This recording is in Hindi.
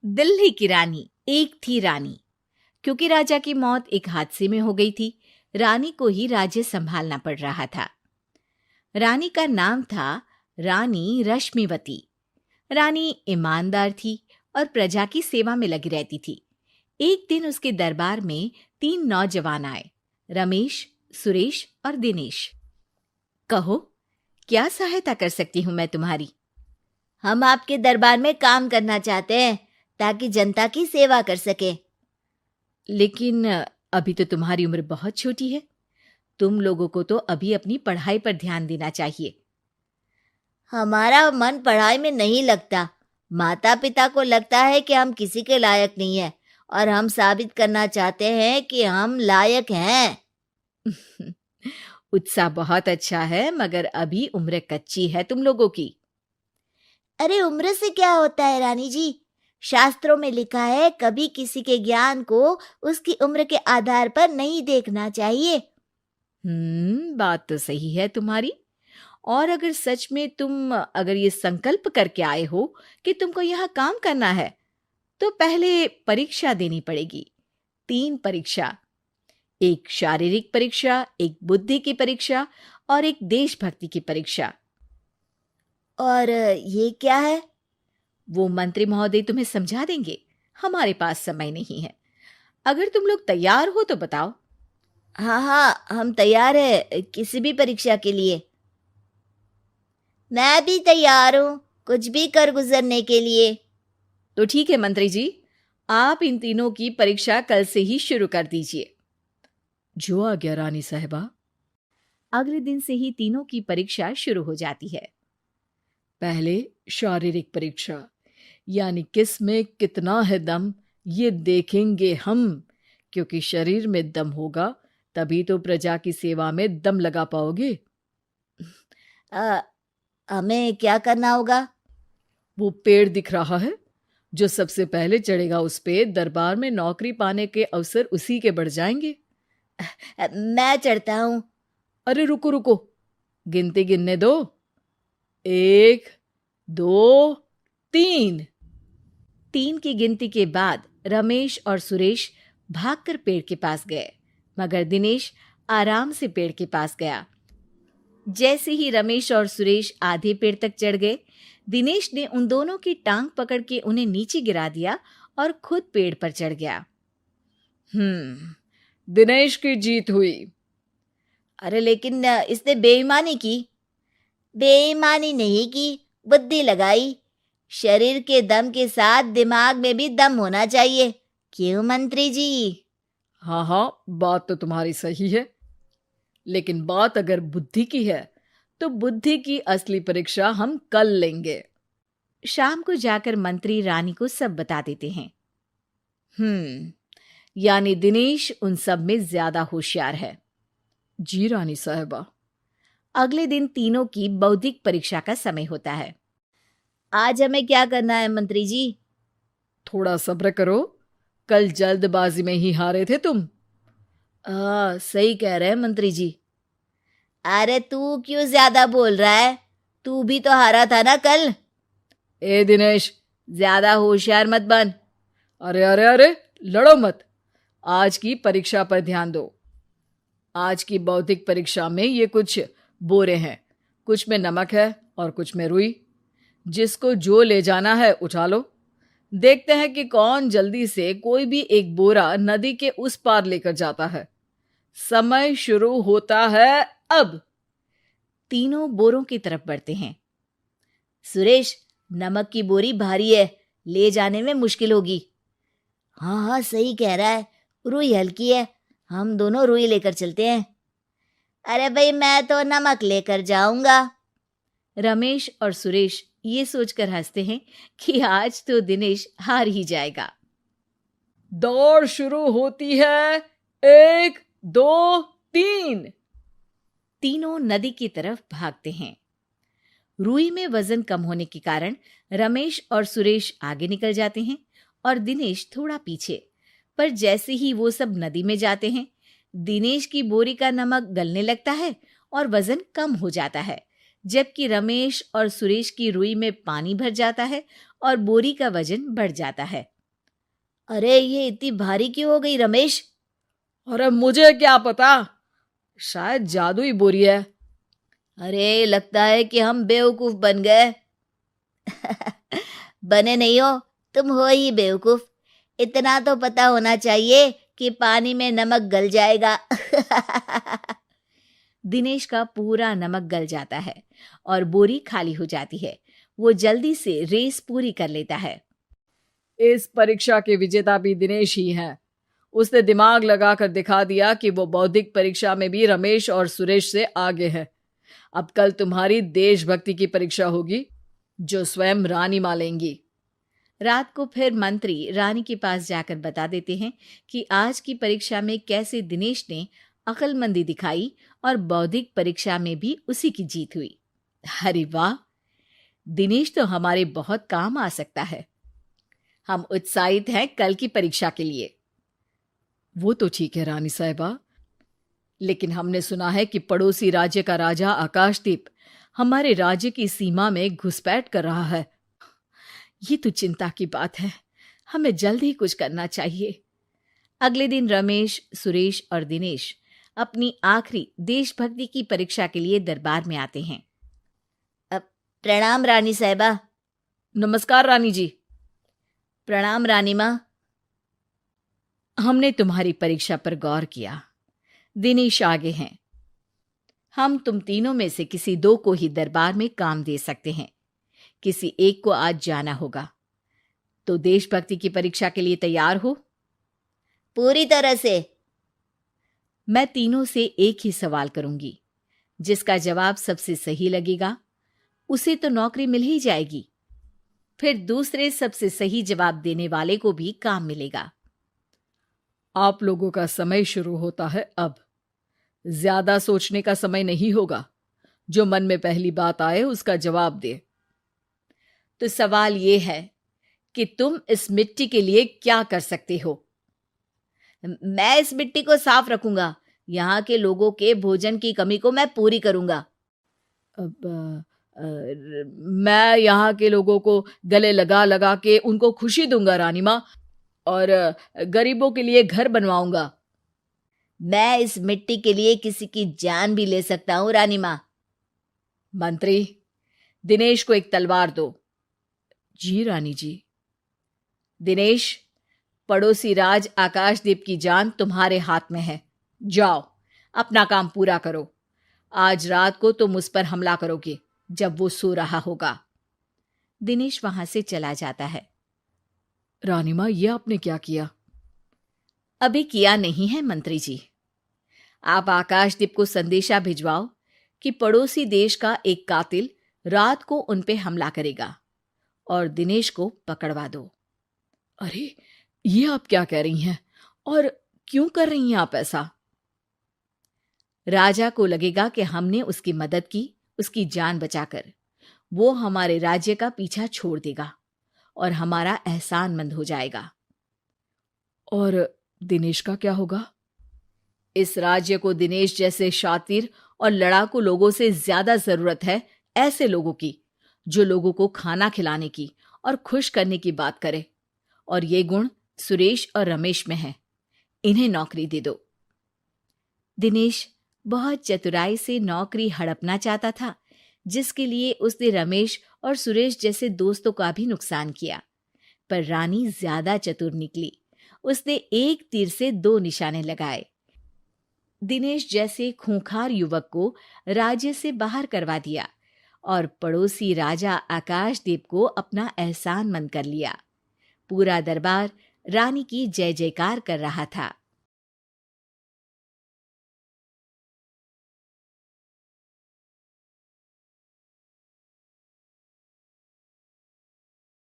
दिल्ली की रानी। एक थी रानी। क्योंकि राजा की मौत एक हादसे में हो गई थी, रानी को ही राज्य संभालना पड़ रहा था। रानी का नाम था रानी रश्मिवती। रानी ईमानदार थी और प्रजा की सेवा में लगी रहती थी। एक दिन उसके दरबार में 3 नौजवान आए, रमेश, सुरेश और दिनेश। कहो, क्या सहायता कर सकती हूँ मैं तुम्हारी? हम आपके दरबार में काम करना चाहते हैं ताकि जनता की सेवा कर सके। लेकिन अभी तो तुम्हारी उम्र बहुत छोटी है। तुम लोगों को तो अभी अपनी पढ़ाई पर ध्यान देना चाहिए। हमारा मन पढ़ाई में नहीं लगता। माता पिता को लगता है कि हम किसी के लायक नहीं है और हम साबित करना चाहते हैं कि हम लायक हैं। उत्साह बहुत अच्छा है, मगर अभी उम्र कच्ची है तुम लोगों की। अरे उम्र से क्या होता है रानी जी? शास्त्रों में लिखा है कभी किसी के ज्ञान को उसकी उम्र के आधार पर नहीं देखना चाहिए। बात तो सही है तुम्हारी। और अगर सच में तुम अगर ये संकल्प करके आए हो कि तुमको यहाँ काम करना है, तो पहले परीक्षा देनी पड़ेगी। 3 परीक्षा। एक शारीरिक परीक्षा, एक बुद्धि की परीक्षा और एक देशभक्ति की परीक्षा। और ये क्या है? वो मंत्री महोदय तुम्हें समझा देंगे। हमारे पास समय नहीं है। अगर तुम लोग तैयार हो तो बताओ। हाँ हाँ, हम तैयार है किसी भी परीक्षा के लिए। मैं भी तैयार हूँ कुछ भी कर गुजरने के लिए। तो ठीक है मंत्री जी, आप इन तीनों की परीक्षा कल से ही शुरू कर दीजिए। जो आज्ञा रानी साहिबा। अगले दिन से ही तीनों की परीक्षा शुरू हो जाती है। पहले शारीरिक परीक्षा, यानी किस में कितना है दम, ये देखेंगे हम। क्योंकि शरीर में दम होगा तभी तो प्रजा की सेवा में दम लगा पाओगे। हमें क्या करना होगा? वो पेड़ दिख रहा है, जो सबसे पहले चढ़ेगा उस पे दरबार में नौकरी पाने के अवसर उसी के बढ़ जाएंगे। मैं चढ़ता हूँ। अरे रुको रुको, गिनती गिनने दो। 1, 2, 3। 3 की गिनती के बाद रमेश और सुरेश भागकर पेड़ के पास गए, मगर दिनेश आराम से पेड़ के पास गया। जैसे ही रमेश और सुरेश आधे पेड़ तक चढ़ गए, दिनेश ने उन दोनों की टांग पकड़ के उन्हें नीचे गिरा दिया और खुद पेड़ पर चढ़ गया। दिनेश की जीत हुई। अरे लेकिन इसने बेईमानी की। बेईमानी नहीं की, बुद्धि लगाई। शरीर के दम के साथ दिमाग में भी दम होना चाहिए। क्यों मंत्री जी? हाँ हाँ, बात तो तुम्हारी सही है, लेकिन बात अगर बुद्धि की है तो बुद्धि की असली परीक्षा हम कल लेंगे। शाम को जाकर मंत्री रानी को सब बता देते हैं। यानी दिनेश उन सब में ज्यादा होशियार है। जी रानी साहिबा। अगले दिन तीनों की बौद्धिक परीक्षा का समय होता है। आज हमें क्या करना है मंत्री जी? थोड़ा सब्र करो, कल जल्दबाजी में ही हारे थे तुम। सही कह रहे हैं मंत्री जी। अरे तू क्यों ज्यादा बोल रहा है? तू भी तो हारा था ना कल। ए दिनेश, ज्यादा होशियार मत बन। अरे अरे अरे, लड़ो मत। आज की परीक्षा पर ध्यान दो। आज की बौद्धिक परीक्षा में ये कुछ बोरे हैं, कुछ में नमक है और कुछ में रुई। जिसको जो ले जाना है उठा लो। देखते हैं कि कौन जल्दी से कोई भी एक बोरा नदी के उस पार लेकर जाता है। समय शुरू होता है अब। तीनों बोरों की तरफ बढ़ते हैं। सुरेश, नमक की बोरी भारी है, ले जाने में मुश्किल होगी। हाँ हाँ, सही कह रहा है, रुई हल्की है, हम दोनों रुई लेकर चलते हैं। अरे भाई, मैं तो नमक लेकर जाऊंगा। रमेश और सुरेश ये सोचकर हंसते हैं कि आज तो दिनेश हार ही जाएगा। दौड़ शुरू होती है। 1, 2, 3। तीनों नदी की तरफ भागते हैं। रुई में वजन कम होने के कारण रमेश और सुरेश आगे निकल जाते हैं और दिनेश थोड़ा पीछे। पर जैसे ही वो सब नदी में जाते हैं, दिनेश की बोरी का नमक गलने लगता है और वजन कम हो जाता है, जबकि रमेश और सुरेश की रुई में पानी भर जाता है और बोरी का वजन बढ़ जाता है। अरे ये इतनी भारी क्यों हो गई रमेश? अरे मुझे क्या पता, शायद जादुई बोरी है। अरे लगता है कि हम बेवकूफ बन गए। बने नहीं हो, तुम हो ही बेवकूफ। इतना तो पता होना चाहिए कि पानी में नमक गल जाएगा। दिनेश का पूरा नमक गल जाता है और बोरी खाली हो जाती है। वो जल्दी से रेस पूरी कर लेता है। इस परीक्षा के विजेता भी दिनेश ही हैं। उसने दिमाग लगाकर दिखा दिया कि वो बौद्धिक परीक्षा में भी रमेश और सुरेश से आगे है। अब कल तुम्हारी देशभक्ति की परीक्षा होगी, जो स्वयं रानी माँ लेंगी। रात को फिर मंत्री रानी के पास जाकर बता देते हैं कि आज की परीक्षा में कैसे दिनेश ने अक्लमंदी दिखाई और बौद्धिक परीक्षा में भी उसी की जीत हुई। अरे वाह, दिनेश तो हमारे बहुत काम आ सकता है। हम उत्साहित हैं कल की परीक्षा के लिए। वो तो ठीक है रानी साहिबा, लेकिन हमने सुना है कि पड़ोसी राज्य का राजा आकाशदीप हमारे राज्य की सीमा में घुसपैठ कर रहा है। ये तो चिंता की बात है। हमें जल्द ही कुछ करना चाहिए। अगले दिन रमेश, सुरेश और दिनेश अपनी आखिरी देशभक्ति की परीक्षा के लिए दरबार में आते हैं। प्रणाम रानी साहिबा। नमस्कार रानी जी। प्रणाम रानी माँ। हमने तुम्हारी परीक्षा पर गौर किया। दिनेश आगे हैं। हम तुम तीनों में से किसी दो को ही दरबार में काम दे सकते हैं। किसी एक को आज जाना होगा। तो देशभक्ति की परीक्षा के लिए तैयार हो? पूरी तरह से। मैं तीनों से एक ही सवाल करूंगी। जिसका जवाब सबसे सही लगेगा उसे तो नौकरी मिल ही जाएगी। फिर दूसरे सबसे सही जवाब देने वाले को भी काम मिलेगा। आप लोगों का समय शुरू होता है अब। ज्यादा सोचने का समय नहीं होगा। जो मन में पहली बात आए उसका जवाब दे। तो सवाल यह है कि तुम इस मिट्टी के लिए क्या कर सकते हो? मैं इस मिट्टी को साफ रखूंगा। यहाँ के लोगों के भोजन की कमी को मैं पूरी करूंगा। मैं यहाँ के लोगों को गले लगा लगा के उनको खुशी दूंगा रानी माँ, और गरीबों के लिए घर बनवाऊंगा। मैं इस मिट्टी के लिए किसी की जान भी ले सकता हूँ रानी माँ। मंत्री, दिनेश को एक तलवार दो। जी रानी जी। दिनेश, पड़ोसी राज आकाशदीप की जान तुम्हारे हाथ में है। जाओ, अपना काम पूरा करो। आज रात को तुम उस पर हमला करोगे जब वो सो रहा होगा। दिनेश वहां से चला जाता है। रानी माँ, ये आपने क्या किया? अभी किया नहीं है मंत्री जी। आप आकाशदीप को संदेशा भिजवाओ कि पड़ोसी देश का एक कातिल रात को उन पे हमला करेगा और दिनेश को पकड़वा दो। अरे, ये आप क्या कह रही हैं? और क्यों कर रही हैं आप ऐसा? राजा को लगेगा कि हमने उसकी मदद की, उसकी जान बचाकर। वो हमारे राज्य का पीछा छोड़ देगा और हमारा एहसानमंद हो जाएगा। और दिनेश का क्या होगा? इस राज्य को दिनेश जैसे शातिर और लड़ाकू लोगों से ज्यादा जरूरत है। ऐसे लोगों की जो लोगों को खाना खिलाने की और खुश करने की बात करे। और ये गुण सुरेश और रमेश में है। इन्हें नौकरी दे दो। दिनेश बहुत चतुराई से नौकरी हड़पना चाहता था, जिसके लिए उसने रमेश और सुरेश जैसे दोस्तों का भी नुकसान किया। पर रानी ज्यादा चतुर निकली। उसने एक तीर से दो निशाने लगाए। दिनेश जैसे खूंखार युवक को राज्य से बाहर करवा दिया और पड़ोसी राजा आकाशदीप को अपना एहसानमंद कर लिया। पूरा दरबार रानी की जय जयकार कर रहा था।